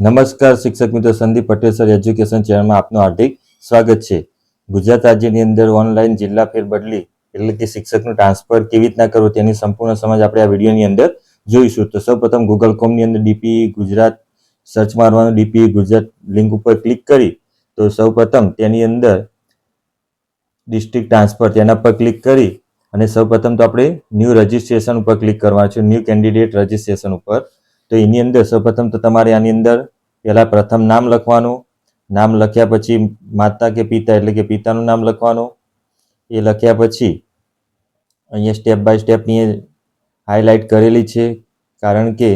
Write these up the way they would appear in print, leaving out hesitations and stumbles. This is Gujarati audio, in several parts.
નમસ્કાર શિક્ષક મિત્રો, સંદીપ પટેલ સર એજ્યુકેશન ચેનલમાં આપનું હાર્દિક સ્વાગત છે। ગુજરાત રાજ્યની અંદર ઓનલાઈન જિલ્લા ફેરબદલી એટલે કે શિક્ષકનું ટ્રાન્સફર કેવી રીતના કરવું તેની સંપૂર્ણ સમજ આપણે આ વિડીયોની અંદર જોઈશું। તો સૌપ્રથમ ગૂગલ ક્રોમની અંદર ડીપીઈ ગુજરાત સર્ચ મારવાનું, ડીપીઈ ગુજરાત લિંક ઉપર ક્લિક કરી તો સૌપ્રથમ તેની અંદર ડિસ્ટ્રિક્ટ ટ્રાન્સફર તેના પર ક્લિક કરી અને સૌપ્રથમ તો આપણે ન્યૂ રજિસ્ટ્રેશન ઉપર ક્લિક કરવાનું છે, ન્યૂ કેન્ડિડેટ રજિસ્ટ્રેશન ઉપર। તો એની અંદર સૌપ્રથમ તો તમારે આની અંદર પહેલા પ્રથમ નામ લખવાનું, નામ લખ્યા પછી માતા કે પિતા એટલે કે પિતાનું નામ લખવાનું। એ લખ્યા પછી અહીંયા સ્ટેપ બાય સ્ટેપની હાઇલાઇટ કરેલી છે, કારણ કે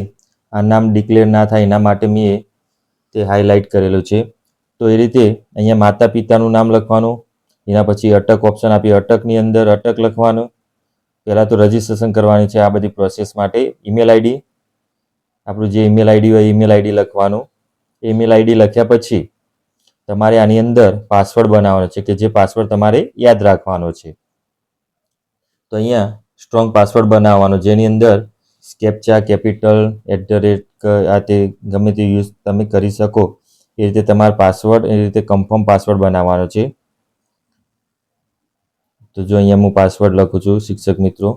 આ નામ ડિક્લેર ના થાય એના માટે મેં તે હાઇલાઇટ કરેલું છે। તો એ રીતે અહીંયા માતા પિતાનું નામ લખવાનું, એના પછી અટક ઓપ્શન આપી, અટકની અંદર અટક લખવાનું। પહેલાં તો રજિસ્ટ્રેશન કરવાની છે આ બધી પ્રોસેસ માટે। ઈમેલ આઈડી, આપણું જે ઈમેલ આઈડી હોય ઈમેલ આઈડી લખવાનું। ઈમેલ આઈડી લખ્યા પછી તમારે આની અંદર પાસવર્ડ બનાવવાનો છે કે જે પાસવર્ડ તમારે યાદ રાખવાનો છે। તો અહીંયા સ્ટ્રોંગ પાસવર્ડ બનાવવાનો, જેની અંદર કેપ્ચા, કેપિટલ, @ આ તે ગમે તે યુઝ તમે કરી શકો એ રીતે તમારો પાસવર્ડ એ રીતે કન્ફર્મ પાસવર્ડ બનાવવાનો છે। તો જો અહીંયા હું પાસવર્ડ લખું છું શિક્ષક મિત્રો,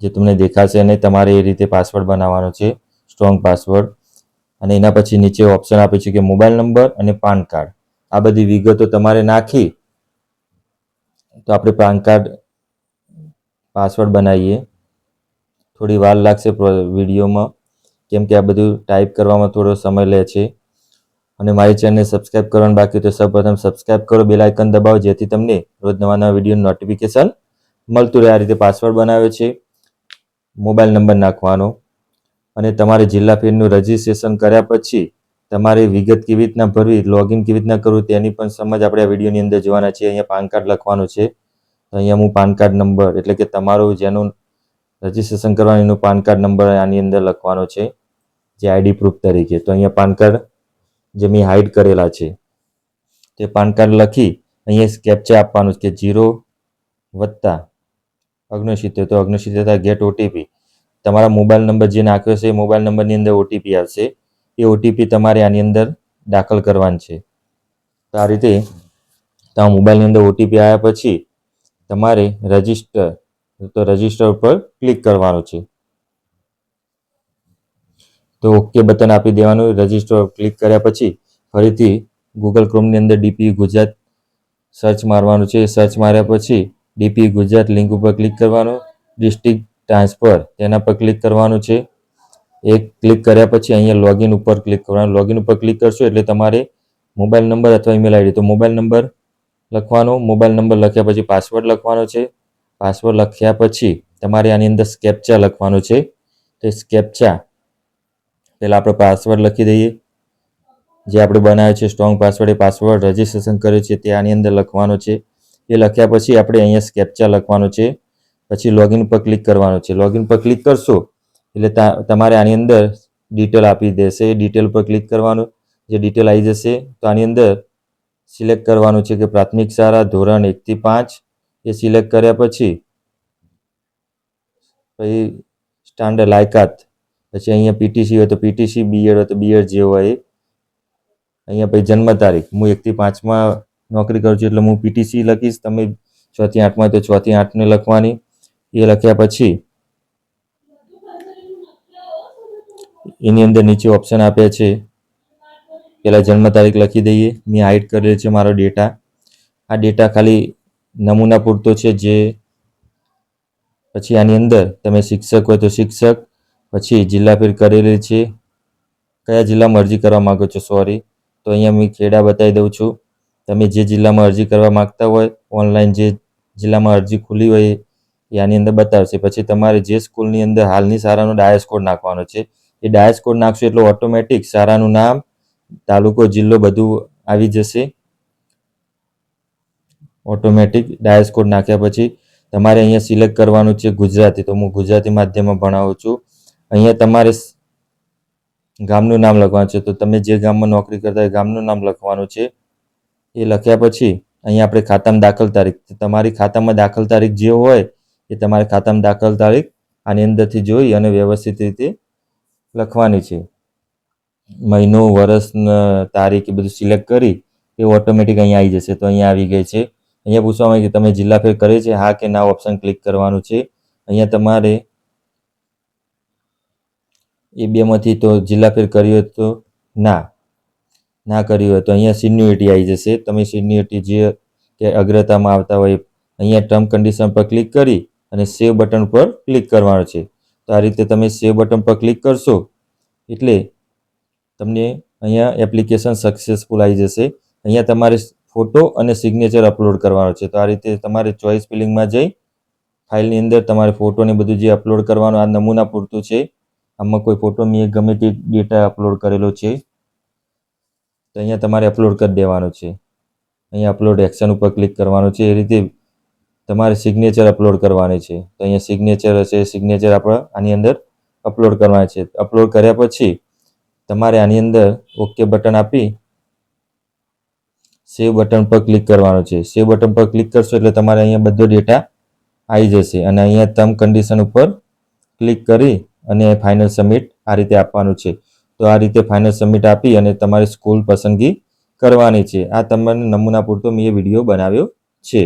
જે તમને દેખાશે અને તમારે એ રીતે પાસવર્ડ બનાવવાનો છે, સ્ટ્રોંગ પાસવર્ડ। અને એના પછી નીચે ઓપ્શન આપે છે કે મોબાઈલ નંબર અને પાન કાર્ડ, આ બધી વિગતો તમારે નાખી તો આપણે પાન કાર્ડ પાસવર્ડ બનાવીએ। થોડી વાર લાગશે વિડીયોમાં, કેમ કે આ બધું ટાઈપ કરવામાં થોડો સમય લે છે। અને મારી ચેનલને સબસ્ક્રાઈબ કરવાનું બાકી તો સૌપ્રથમ સબસ્ક્રાઈબ કરો, બેલ આઇકન દબાવો, જેથી તમને રોજ નવા નવા વિડીયોનું નોટિફિકેશન મળતું રહે। આ રીતે પાસવર્ડ બનાવ્યો છે, મોબાઈલ નંબર નાખવાનો અને તમારે જિલ્લા ફેરનું રજિસ્ટ્રેશન કર્યા પછી તમારે વિગત કેવી રીતના ભરવી, લોગિન કેવી રીતના કરવું તેની પણ સમજ આપણે આ વિડીયોની અંદર જોવાના છે। અહીંયા પાન કાર્ડ લખવાનું છે, તો અહીંયા હું પાન કાર્ડ નંબર એટલે કે તમારું જેનું રજિસ્ટ્રેશન કરવાનું એનું પાન કાર્ડ નંબર આની અંદર લખવાનો છે, જે આઈડી પ્રૂફ તરીકે। તો અહીંયા પાન કાર્ડ જે મેં હાઇડ કરેલા છે તે પાન કાર્ડ લખી અહીંયા કેપ્ચા આપવાનું કે 0+69, તો 69 ગેટ ઓટીપી, તમારા મોબાઈલ નંબર જે નાખ્યો છે એ મોબાઈલ નંબરની અંદર ઓટીપી આવશે, એ ઓટીપી તમારે આની અંદર દાખલ કરવાની છે। તો આ રીતે તમારા મોબાઈલની અંદર ઓટીપી આવ્યા પછી તમારે રજિસ્ટર ઉપર ક્લિક કરવાનું છે। તો ઓકે બટન આપી દેવાનું। રજિસ્ટર ક્લિક કર્યા પછી ફરીથી ગૂગલ ક્રોમની અંદર ડીપીઈ ગુજરાત સર્ચ મારવાનું છે। સર્ચ માર્યા પછી ડીપીઈ ગુજરાત લિંક ઉપર ક્લિક કરવાનું, ડિસ્ટ્રિક્ટ ટ્રાન્સફર તેના પર ક્લિક કરવાનું છે। એક ક્લિક કર્યા પછી અહીંયા લોગિન ઉપર ક્લિક કરવાનું, લોગિન ઉપર ક્લિક કરશો એટલે તમારે મોબાઈલ નંબર અથવા ઈમેલ આઈડી, તો મોબાઈલ નંબર લખવાનો, મોબાઈલ નંબર લખ્યા પછી પાસવર્ડ લખવાનો છે। પાસવર્ડ લખ્યા પછી તમારે આની અંદર કેપ્ચા લખવાનો છે। તો કેપ્ચા પહેલાં આપણે પાસવર્ડ લખી દઈએ, જે આપણે બનાવ્યો છે સ્ટ્રોંગ પાસવર્ડ, એ પાસવર્ડ રજિસ્ટ્રેશન કર્યો છે તે આની અંદર લખવાનો છે। એ લખ્યા પછી આપણે અહીંયા કેપ્ચા લખવાનો છે, પછી લોગિન પર ક્લિક કરવાનો છે। લોગિન પર ક્લિક કરશો એટલે તમારે આની અંદર ડિટેલ આપી દેશે, એ ડિટેલ પર ક્લિક કરવાનું, જે ડિટેલ આવી જશે તો આની અંદર સિલેક્ટ કરવાનું છે કે પ્રાથમિક શાળા ધોરણ 1 થી 5, એ સિલેક્ટ કર્યા પછી સ્ટાન્ડર્ડ લાયકાત, પછી અહીંયા પીટીસી હોય તો પીટીસી, બીએડ હોય તો બીએડ જે હોય એ, અહીંયા પછી જન્મ તારીખ, હું 1 થી 5માં નોકરી કરું છું એટલે હું પીટીસી લખીશ, તમે 6 થી 8માં તો 6 થી 8ને લખવાની। એ લખ્યા પછી એની અંદર નીચે ઓપ્શન આપ્યા છે, પહેલાં જન્મ તારીખ લખી દઈએ, મેં હાઇડ કરેલો છે મારો ડેટા। આ ડેટા ખાલી નમૂના પૂરતો છે, જે પછી આની અંદર તમે શિક્ષક હોય તો શિક્ષક, પછી જિલ્લા ફેર કરેલી છે, કયા જિલ્લામાં અરજી કરવા માગો છો, સોરી તો અહીંયા મેં ખેડા બતાવી દઉં છું। તમે જે જિલ્લામાં અરજી કરવા માગતા હોય, ઓનલાઈન જે જિલ્લામાં અરજી ખુલી હોય એ આની અંદર બતાવશે। પછી તમારે જે સ્કૂલની અંદર હાલની શાળાનો ડાયસ કોડ નાખવાનો છે, એ ડાયસ કોડ નાખશો એટલે ઓટોમેટિક શાળાનું નામ, તાલુકો, જિલ્લો બધું આવી જશે ઓટોમેટિક। ડાયસ કોડ નાખ્યા પછી તમારે અહીંયા સિલેક્ટ કરવાનું છે ગુજરાતી, તો હું ગુજરાતી માધ્યમમાં ભણાવું છું। અહીંયા તમારે ગામનું નામ લખવાનું છે, તો તમે જે ગામમાં નોકરી કરતા હોય ગામનું નામ લખવાનું છે। એ લખ્યા પછી અહીંયા આપણે ખાતામાં દાખલ તારીખ, તમારી ખાતામાં દાખલ તારીખ જે હોય એ તમારે ખાતામાં દાખલ તારીખ આની અંદરથી જોઈ અને વ્યવસ્થિત રીતે લખવાની છે। મહિનો, વર્ષ, તારીખ એ બધું સિલેક્ટ કરી એ ઓટોમેટિક અહીંયા આવી જશે. તો અહીંયા આવી ગઈ છે. અહીંયા પૂછવામાં આવે કે તમે જિલ્લા ફેર કરે છે, હા કે ના ઓપ્શન ક્લિક કરવાનું છે. અહીંયા તમારે એ બેમાંથી તો જિલ્લા ફેર કર્યું હોય તો ના કર્યું હોય તો અહીંયા સિન્યુરિટી આવી જશે. તમે સિન્યુરિટી જે કે અગ્રતામાં આવતા હોય અહીંયા ટર્મ કન્ડિશન પર ક્લિક કરી અને સેવ બટન પર ક્લિક કરવાનું છે. તો આ રીતે તમે સેવ બટન પર ક્લિક કરશો એટલે તમને અહીંયા એપ્લિકેશન સક્સેસફુલ આવી જશે. અહીંયા તમારે ફોટો અને સિગ્નેચર અપલોડ કરવાનો છે. તો આ રીતે તમારે ચોઇસ ફિલિંગમાં જઈ ફાઇલની અંદર તમારે ફોટો ને બધું જે અપલોડ કરવાનું આ નમૂના પૂરતું છે. આમાં કોઈ ફોટો મેં ગમે તે ડેટા અપલોડ કરેલો છે તો અહીંયા તમારે અપલોડ કરી દેવાનો છે. અહીંયા અપલોડ એક્શન ઉપર ક્લિક કરવાનું છે. એ રીતે તમારે સિગ્નેચર અપલોડ કરવાની છે. તો અહીંયા સિગ્નેચર હશે, સિગ્નેચર આપણે આની અંદર અપલોડ કરવાની છે. અપલોડ કર્યા પછી તમારે આની અંદર ઓકે બટન આપી સેવ બટન પર ક્લિક કરવાનું છે. સેવ બટન પર ક્લિક કરશો એટલે તમારે અહીંયા બધો ડેટા આવી જશે અને અહીંયા ટર્મ કન્ડિશન ઉપર ક્લિક કરી અને ફાઇનલ સબમિટ આ રીતે આપવાનું છે. તો આ રીતે ફાઇનલ સબમિટ આપી અને તમારી સ્કૂલ પસંદગી કરવાની છે. આ તમને નમૂના પૂરતો મેં વિડીયો બનાવ્યો છે.